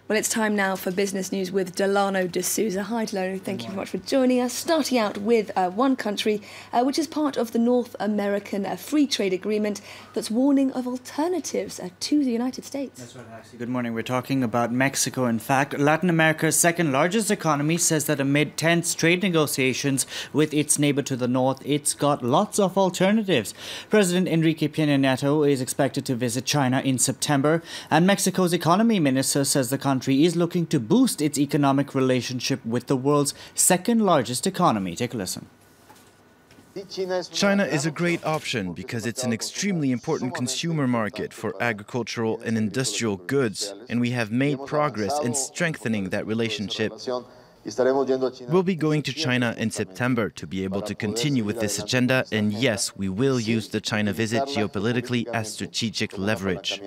Well, it's time now for Business News with Delano D'Souza. Hi, Delano. Thank you very much for joining us. Starting out with one country, which is part of the North American Free Trade Agreement that's warning of alternatives to the United States. That's right, actually. Good morning. We're talking about Mexico. In fact, Latin America's second largest economy says that amid tense trade negotiations with its neighbor to the north, it's got lots of alternatives. President Enrique Peña Nieto is expected to visit China in September, and Mexico's economy minister says the country is looking to boost its economic relationship with the world's second largest economy. Take a listen. China is a great option because it's an extremely important consumer market for agricultural and industrial goods, and we have made progress in strengthening that relationship. We'll be going to China in September to be able to continue with this agenda, and yes, we will use the China visit geopolitically as strategic leverage.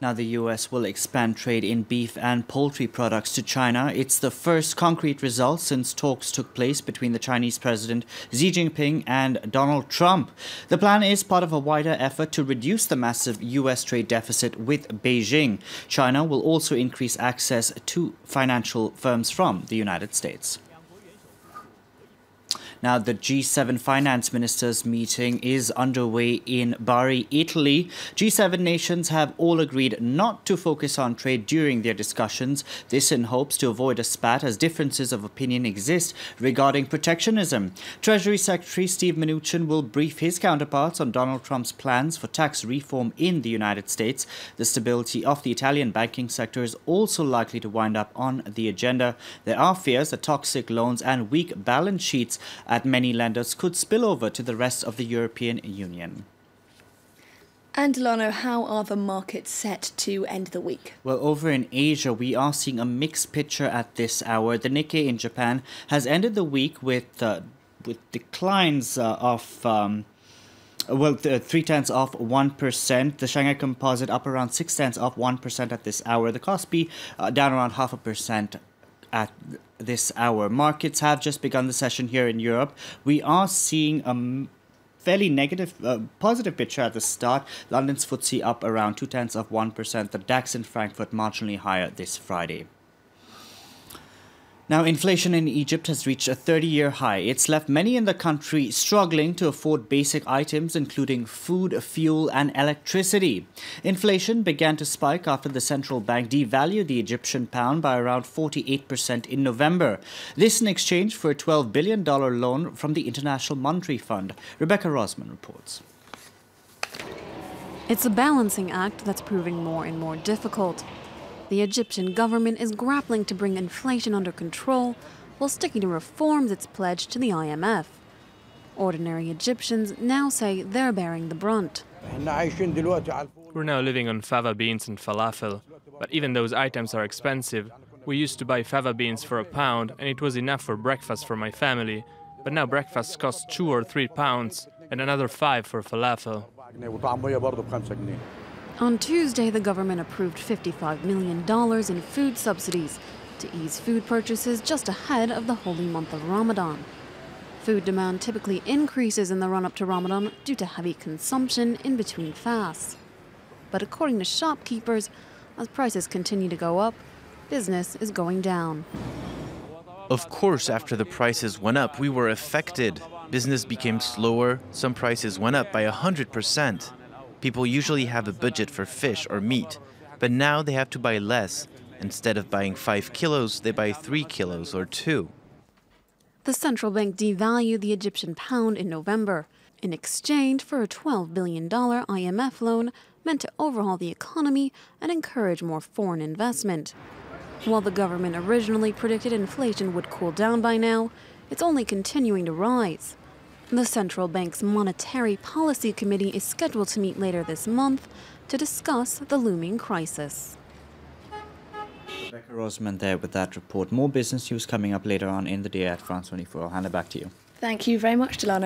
Now, the U.S. will expand trade in beef and poultry products to China. It's the first concrete result since talks took place between the Chinese President Xi Jinping and Donald Trump. The plan is part of a wider effort to reduce the massive U.S. trade deficit with Beijing. China will also increase access to financial firms from the United States. Now, the G7 finance ministers meeting is underway in Bari, Italy. G7 nations have all agreed not to focus on trade during their discussions. This in hopes to avoid a spat as differences of opinion exist regarding protectionism. Treasury Secretary Steve Mnuchin will brief his counterparts on Donald Trump's plans for tax reform in the United States. The stability of the Italian banking sector is also likely to wind up on the agenda. There are fears that toxic loans and weak balance sheets at many lenders could spill over to the rest of the European Union. And Delano, how are the markets set to end the week? Well, over in Asia, we are seeing a mixed picture at this hour. The Nikkei in Japan has ended the week with declines of 0.3%. The Shanghai Composite up around 0.6% at this hour. The Kospi down around 0.5% at this hour. Markets have just begun the session here in Europe. We are seeing a fairly positive picture at the start. London's FTSE up around 0.2%. The DAX in Frankfurt marginally higher this Friday. Now, inflation in Egypt has reached a 30-year high. It's left many in the country struggling to afford basic items, including food, fuel, and electricity. Inflation began to spike after the central bank devalued the Egyptian pound by around 48% in November. This in exchange for a $12 billion loan from the International Monetary Fund. Rebecca Rosman reports. It's a balancing act that's proving more and more difficult. The Egyptian government is grappling to bring inflation under control while sticking to reforms it's pledged to the IMF. Ordinary Egyptians now say they're bearing the brunt. We're now living on fava beans and falafel, but even those items are expensive. We used to buy fava beans for £1 and it was enough for breakfast for my family, but now breakfast costs £2 or £3 and another £5 for falafel. On Tuesday, the government approved $55 million in food subsidies to ease food purchases just ahead of the holy month of Ramadan. Food demand typically increases in the run-up to Ramadan due to heavy consumption in between fasts. But according to shopkeepers, as prices continue to go up, business is going down. Of course, after the prices went up, we were affected. Business became slower. Some prices went up by 100%. People usually have a budget for fish or meat, but now they have to buy less. Instead of buying 5 kilos, they buy 3 kilos or 2. The central bank devalued the Egyptian pound in November in exchange for a $12 billion IMF loan meant to overhaul the economy and encourage more foreign investment. While the government originally predicted inflation would cool down by now, it's only continuing to rise. The central bank's Monetary Policy Committee is scheduled to meet later this month to discuss the looming crisis. Rebecca Rosman there with that report. More business news coming up later on in the day at France 24. I'll hand it back to you. Thank you very much, Delano.